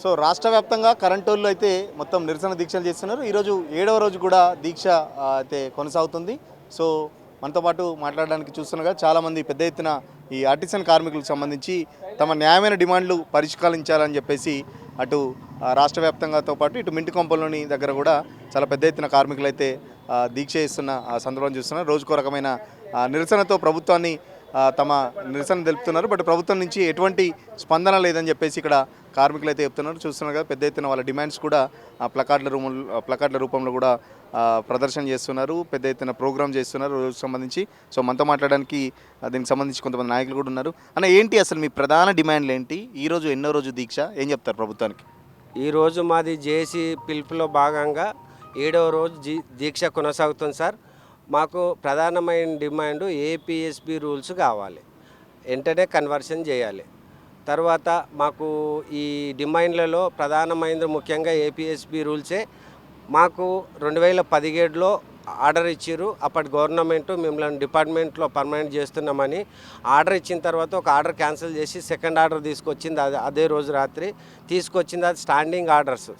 So రాష్ట్ర వ్యాప్తంగా కరెంటోళ్ళు అయితే మొత్తం నిరసన దీక్షలు చేస్తున్నారు. ఈరోజు 7వ రోజు కూడా దీక్ష అయితే కొనసాగుతుంది. సో మనతో పాటు మాట్లాడడానికి చూస్తున్నాగా చాలామంది పెద్ద ఎత్తున ఈ ఆర్టిసన్ కార్మికులకు సంబంధించి తమ న్యాయమైన డిమాండ్లు పరిష్కరించాలని చెప్పేసి అటు రాష్ట్ర వ్యాప్తంగాతో పాటు ఇటు మింటి కొంపల్లోని దగ్గర కూడా చాలా పెద్ద ఎత్తున కార్మికులు అయితే దీక్ష చేస్తున్న సందర్భం చూస్తున్నారు. రోజుకో రకమైన నిరసనతో ప్రభుత్వాన్ని తమ నిరసన తెలుపుతున్నారు. బట్ ప్రభుత్వం నుంచి ఎటువంటి స్పందన లేదని చెప్పేసి ఇక్కడ కార్మికులు అయితే చెప్తున్నారు. చూస్తున్నారు కదా, పెద్ద ఎత్తున వాళ్ళ డిమాండ్స్ కూడా ప్లకార్డుల రూపంలో కూడా ప్రదర్శన చేస్తున్నారు. పెద్ద ఎత్తున ప్రోగ్రామ్ చేస్తున్నారు రోజుకు సంబంధించి. సో మనతో మాట్లాడడానికి దీనికి సంబంధించి కొంతమంది నాయకులు కూడా ఉన్నారు. అన్న, ఏంటి అసలు మీ ప్రధాన డిమాండ్లు ఏంటి? ఈరోజు ఎన్నో రోజు దీక్ష, ఏం చెప్తారు ప్రభుత్వానికి? ఈరోజు మాది జేఏసీ పిలుపులో భాగంగా 7వ రోజు దీక్ష కొనసాగుతుంది సార్. మాకు ప్రధానమైన డిమాండ్ ఏపీఎస్బి రూల్స్ కావాలి, వెంటనే కన్వర్షన్ చేయాలి. తర్వాత మాకు ఈ డిమాండ్లలో ప్రధానమైనది ముఖ్యంగా ఏపీఎస్బి రూల్సే. మాకు 2017లో ఆర్డర్ ఇచ్చారు. అప్పటి గవర్నమెంట్ మిమ్మల్ని డిపార్ట్మెంట్లో పర్మనెంట్ చేస్తున్నామని ఆర్డర్ ఇచ్చిన తర్వాత ఒక ఆర్డర్ క్యాన్సిల్ చేసి సెకండ్ ఆర్డర్ తీసుకొచ్చింది. అదే రోజు రాత్రి తీసుకొచ్చింది. అది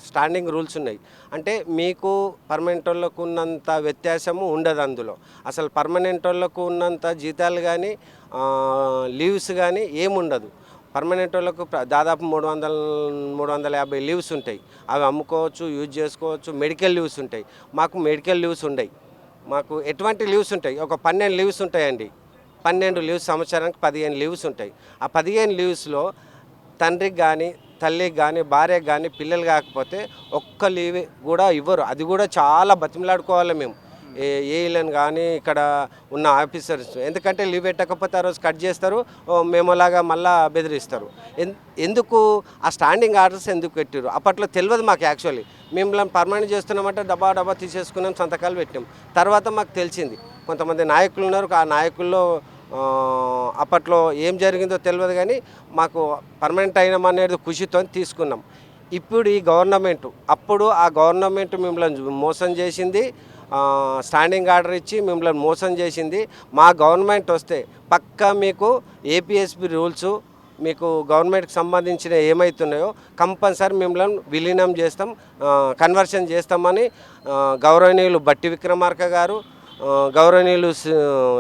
స్టాండింగ్ రూల్స్ ఉన్నాయి. అంటే మీకు పర్మనెంట్ వాళ్ళకు ఉన్నంత వ్యత్యాసము ఉండదు అందులో. అసలు పర్మనెంట్ వాళ్ళకు ఉన్నంత జీతాలు కానీ లీవ్స్ కానీ ఏముండదు. పర్మనెంట్ వాళ్ళకు దాదాపు 350 లీవ్స్ ఉంటాయి. అవి అమ్ముకోవచ్చు, యూజ్ చేసుకోవచ్చు. మెడికల్ లీవ్స్ ఉంటాయి. మాకు మెడికల్ లీవ్స్ ఉండవు. మాకు ఎటువంటి లీవ్స్ ఉంటాయి? ఒక 12 లీవ్స్ ఉంటాయండి. 12 లీవ్స్, సంవత్సరానికి 15 లీవ్స్ ఉంటాయి. ఆ 15 లీవ్స్లో తండ్రికి కానీ తల్లికి కానీ భార్యకి కానీ పిల్లలు కాకపోతే ఒక్క లీవ్ కూడా ఇవ్వరు. అది కూడా చాలా బతిమలాడుకోవాలి మేము, ఏఈలను కానీ ఇక్కడ ఉన్న ఆఫీసర్స్. ఎందుకంటే లీవ్ పెట్టకపోతే ఆ రోజు కట్ చేస్తారు, మేమోలాగా మళ్ళీ బెదిరిస్తారు. ఎందుకు ఆ స్టాండింగ్ ఆర్డర్స్ ఎందుకు పెట్టారు? అప్పట్లో తెలియదు మాకు. యాక్చువల్లీ మిమ్మల్ని పర్మనెంట్ చేస్తున్నామంటే డబ్బా తీసేసుకున్నాం, సంతకాలు పెట్టాం. తర్వాత మాకు తెలిసింది. కొంతమంది నాయకులు ఉన్నారు. ఆ నాయకుల్లో అప్పట్లో ఏం జరిగిందో తెలియదు, కానీ మాకు పర్మనెంట్ అయినామనేది ఖుషితో తీసుకున్నాం. ఇప్పుడు ఈ గవర్నమెంట్, అప్పుడు ఆ గవర్నమెంట్ మిమ్మల్ని మోసం చేసింది. స్టాండింగ్ ఆర్డర్ ఇచ్చి మిమ్మల్ని మోసం చేసింది. మా గవర్నమెంట్ వస్తే పక్కా మీకు ఏపీఎస్బి రూల్స్, మీకు గవర్నమెంట్కి సంబంధించిన ఏమవుతున్నాయో కంపల్సరీ మిమ్మల్ని విలీనం చేస్తాం, కన్వర్షన్ చేస్తామని గౌరవనీయులు బట్టి విక్రమార్క గారు, గౌరవనీయులు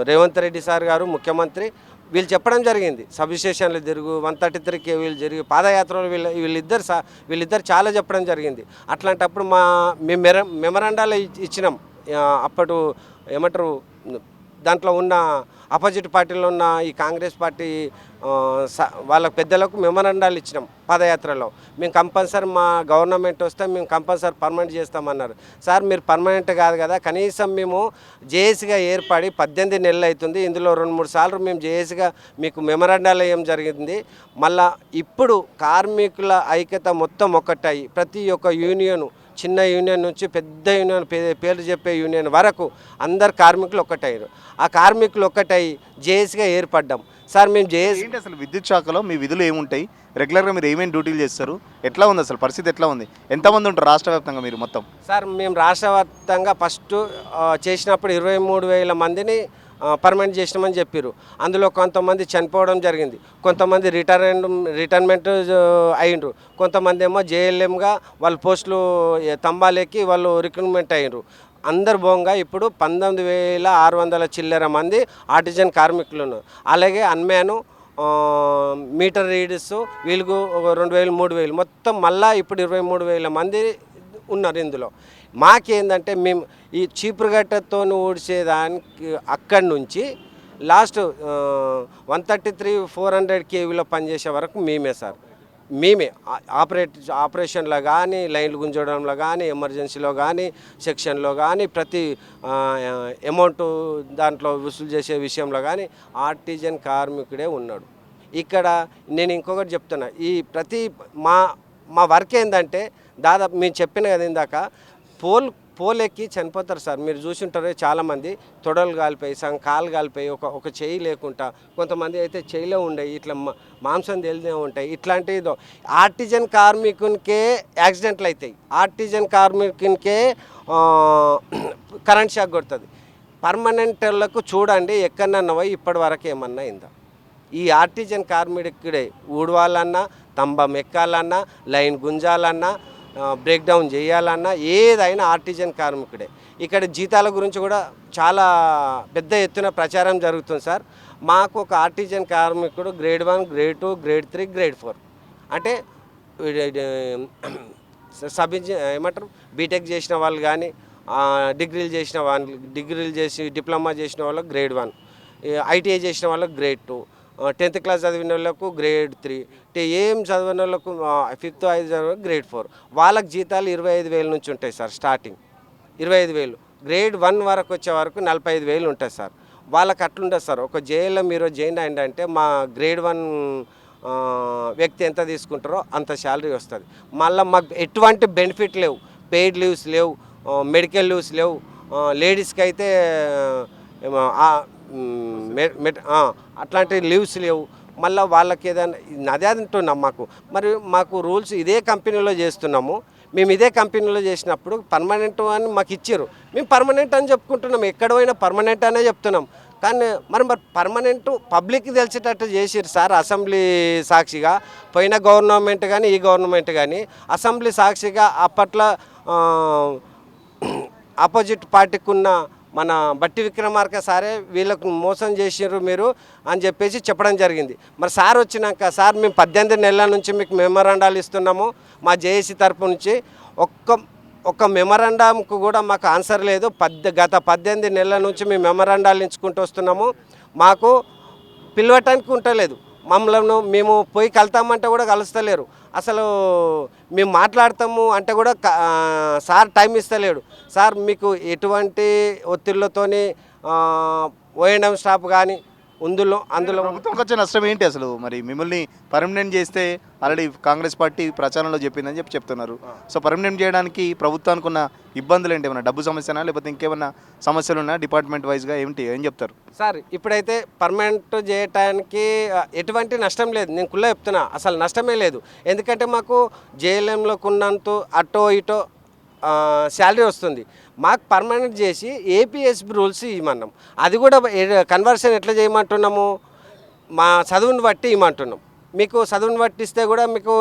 రేవంత్ రెడ్డి సార్ గారు ముఖ్యమంత్రి వీళ్ళు చెప్పడం జరిగింది. సబ్ స్టేషన్లు తిరుగు, 133 కేవీలు జరిగి, పాదయాత్రలు వీళ్ళిద్దరు చాలా చెప్పడం జరిగింది. అట్లాంటప్పుడు మేము మెమరాండాలు ఇచ్చినాం. అప్పుడు ఏమంటారు, దాంట్లో ఉన్న ఆపోజిట్ పార్టీలో ఉన్న ఈ కాంగ్రెస్ పార్టీ వాళ్ళ పెద్దలకు మెమరాండాలు ఇచ్చినాం పాదయాత్రలో. మేము కంపల్సరీ మా గవర్నమెంట్ వస్తే మేము కంపల్సరీ పర్మనెంట్ చేస్తామన్నారు. సార్, మీరు పర్మనెంట్ కాదు కదా, కనీసం మేము జేఏసీగా ఏర్పడి 18 నెలలు అవుతుంది. ఇందులో 2-3 సార్లు మేము జేఏసీగా మీకు మెమరాండాలు ఏం జరిగింది. మళ్ళా ఇప్పుడు కార్మికుల ఐక్యత మొత్తం ఒక్కటాయి. ప్రతి ఒక్క యూనియను, చిన్న యూనియన్ నుంచి పెద్ద యూనియన్, పేర్లు చెప్పే యూనియన్ వరకు అందరు కార్మికులు ఒక్కటయ్యారు. ఆ కార్మికులు ఒక్కటై జేఏసీగా ఏర్పడ్డాం. సార్, మేము జేఏసీ అసలు విద్యుత్ శాఖలో మీ విధులు ఏముంటాయి? రెగ్యులర్గా మీరు ఏమేమి డ్యూటీలు చేస్తారు? ఎట్లా ఉంది అసలు పరిస్థితి? ఎట్లా ఉంది? ఎంతమంది ఉంటారు రాష్ట్ర వ్యాప్తంగా మీరు మొత్తం? సార్, మేము రాష్ట్ర వ్యాప్తంగా ఫస్ట్ చేసినప్పుడు 23,000 మందిని పర్మనెంట్ చేసినామని చెప్పారు. అందులో కొంతమంది చనిపోవడం జరిగింది, కొంతమంది రిటైర్మెంట్ అయ్యిండ్రు, కొంతమంది ఏమో జేఎల్ఎంగా వాళ్ళ పోస్టులు తంబాలెక్కి వాళ్ళు రిక్రూట్మెంట్ అయ్యిండ్రు. అందరు బోంగా ఇప్పుడు 19,600 చిల్లర మంది ఆర్టిజన్ కార్మికులు ఉన్నారు. అలాగే అన్మ్యాను, మీటర్ రీడర్స్ వీళ్ళకు 2,000, 3,000 మొత్తం మళ్ళీ ఇప్పుడు 23,000 మంది ఉన్నారు ఇందులో. మాకేందంటే మేము ఈ చీపురుగట్టతో ఊడ్చేదానికి అక్కడి నుంచి లాస్ట్ 133-400 కేవీలో పనిచేసే వరకు మేమే సార్. మేమే ఆపరేషన్లో కానీ, లైన్లు గుంజడంలో కానీ, ఎమర్జెన్సీలో కానీ, సెక్షన్లో కానీ, ప్రతి అమౌంట్ దాంట్లో వసూలు చేసే విషయంలో కానీ ఆర్టిజన్ కార్మికుడే ఉన్నాడు. ఇక్కడ నేను ఇంకొకటి చెప్తున్నా, ఈ ప్రతి మా వర్క్ ఏంటంటే దాదాపు మేము చెప్పిన కదా ఇందాక, పోల్ ఎక్కి చనిపోతారు సార్. మీరు చూసి ఉంటారు చాలామంది తొడలు కాలిపోయి, కాలు కాలిపోయి, ఒక చెయ్యి లేకుండా, కొంతమంది అయితే చెయ్యిలో ఉండే ఇట్లా మాంసం తెలినే ఉంటాయి. ఇట్లాంటిదో ఆర్టిజన్ కార్మికునికే యాక్సిడెంట్లు అవుతాయి, ఆర్టిజన్ కార్మికునికే కరెంట్ షాక్ కొడుతుంది. పర్మనెంట్ వాళ్ళకు చూడండి ఎక్కడన్నా పోయి ఇప్పటి వరకు ఏమన్నా అయిందా? ఈ ఆర్టిజన్ కార్మికుడే ఊడవాలన్నా, స్తంభం ఎక్కాలన్నా, లైన్ గుంజాలన్నా, బ్రేక్ డౌన్ చేయాలన్నా ఏదైనా ఆర్టిజన్ కార్మికుడే. ఇక్కడ జీతాల గురించి కూడా చాలా పెద్ద ఎత్తున ప్రచారం జరుగుతుంది సార్. మాకు ఒక ఆర్టిజన్ కార్మికుడు గ్రేడ్ 1, గ్రేడ్ 2, గ్రేడ్ 3, గ్రేడ్ 4 అంటే ఏమంటారు బీటెక్ చేసిన వాళ్ళు కానీ, డిగ్రీలు చేసి డిప్లొమా చేసిన వాళ్ళకు గ్రేడ్ 1, ఐటీఐ చేసిన వాళ్ళకు గ్రేడ్ 2, 10th క్లాస్ చదివిన వాళ్ళకు గ్రేడ్ 3, ఏం చదివిన వాళ్ళకు 5th 5 గ్రేడ్ 4. వాళ్ళకి జీతాలు 25,000 నుంచి ఉంటాయి సార్. స్టార్టింగ్ 25,000. గ్రేడ్ 1 వరకు వచ్చే వరకు 45,000 ఉంటాయి సార్. వాళ్ళకి అట్లుండదు సార్. ఒక జైల్లో మీరు జాయిన్ అయిందంటే మా గ్రేడ్ 1 వ్యక్తి ఎంత తీసుకుంటారో అంత శాలరీ వస్తుంది. మళ్ళీ మాకు ఎటువంటి బెనిఫిట్ లేవు, పెయిడ్ లీవ్స్ లేవు, మెడికల్ లీవ్స్ లేవు. లేడీస్కి అయితే అట్లాంటి లీవ్స్ లేవు. మళ్ళీ వాళ్ళకి ఏదైనా అదే అంటున్నాం. మాకు రూల్స్ ఇదే కంపెనీలో చేస్తున్నాము. మేము ఇదే కంపెనీలో చేసినప్పుడు పర్మనెంట్ అని మాకు ఇచ్చారు. మేము పర్మనెంట్ అని చెప్పుకుంటున్నాం, ఎక్కడ పోయినా పర్మనెంట్ అనే చెప్తున్నాం. కానీ మరి పర్మనెంట్ పబ్లిక్కి తెలిసేటట్టు చేసిరు సార్. అసెంబ్లీ సాక్షిగా పోయిన గవర్నమెంట్ కానీ ఈ గవర్నమెంట్ కానీ అసెంబ్లీ సాక్షిగా అప్పట్లో ఆపోజిట్ పార్టీకి ఉన్న మన బట్టి విక్రమార్క సారే వీళ్ళకు మోసం చేసిర్రు మీరు అని చెప్పేసి చెప్పడం జరిగింది. మరి సార్ వచ్చినాక, సార్ మేము 18 నెలల నుంచి మీకు మెమరాండాలు ఇస్తున్నాము మా జేఏసీ తరపు నుంచి, ఒక్క మెమరాండంకు కూడా మాకు ఆన్సర్ లేదు. గత 18 నెలల నుంచి మేము మెమరాండాలు ఇచ్చుకుంటూ వస్తున్నాము. మాకు పిలవటానికి ఉండలేదు. మేము పోయి కలుతామంటే కూడా కలుస్తలేరు. అసలు మేము మాట్లాడతాము అంటే కూడా సార్ టైం ఇస్తలేడు. సార్ మీకు ఎటువంటి ఒత్తిళ్లతోని ఓఎన్ఎం స్టాఫ్ కానీ అందులో ప్రభుత్వం వచ్చే నష్టం ఏంటి అసలు? మరి మిమ్మల్ని పర్మనెంట్ చేస్తే ఆల్రెడీ కాంగ్రెస్ పార్టీ ప్రచారంలో చెప్పిందని చెప్తున్నారు. సో పర్మనెంట్ చేయడానికి ప్రభుత్వానికి ఉన్న ఇబ్బందులు ఏంటి? ఏమన్నా డబ్బు సమస్యనా, లేకపోతే ఇంకేమన్నా సమస్యలు ఉన్నా డిపార్ట్మెంట్ వైజ్గా ఏం చెప్తారు సార్? ఇప్పుడైతే పర్మనెంట్ చేయడానికి ఎటువంటి నష్టం లేదు. నేను కుల్లా చెప్తున్నా, అసలు నష్టమే లేదు. ఎందుకంటే మాకు జేఎల్ఎంలోకి ఉన్నంత అటో ఇటో శాలరీ వస్తుంది. మాకు పర్మనెంట్ చేసి ఏపీఎస్బి రూల్స్ ఇవ్వమన్నాం. అది కూడా కన్వర్షన్ ఎట్లా చేయమంటున్నాము? మా చదువుని బట్టి ఇవ్వమంటున్నాం. మీకు చదువుని బట్టి ఇస్తే కూడా మీకు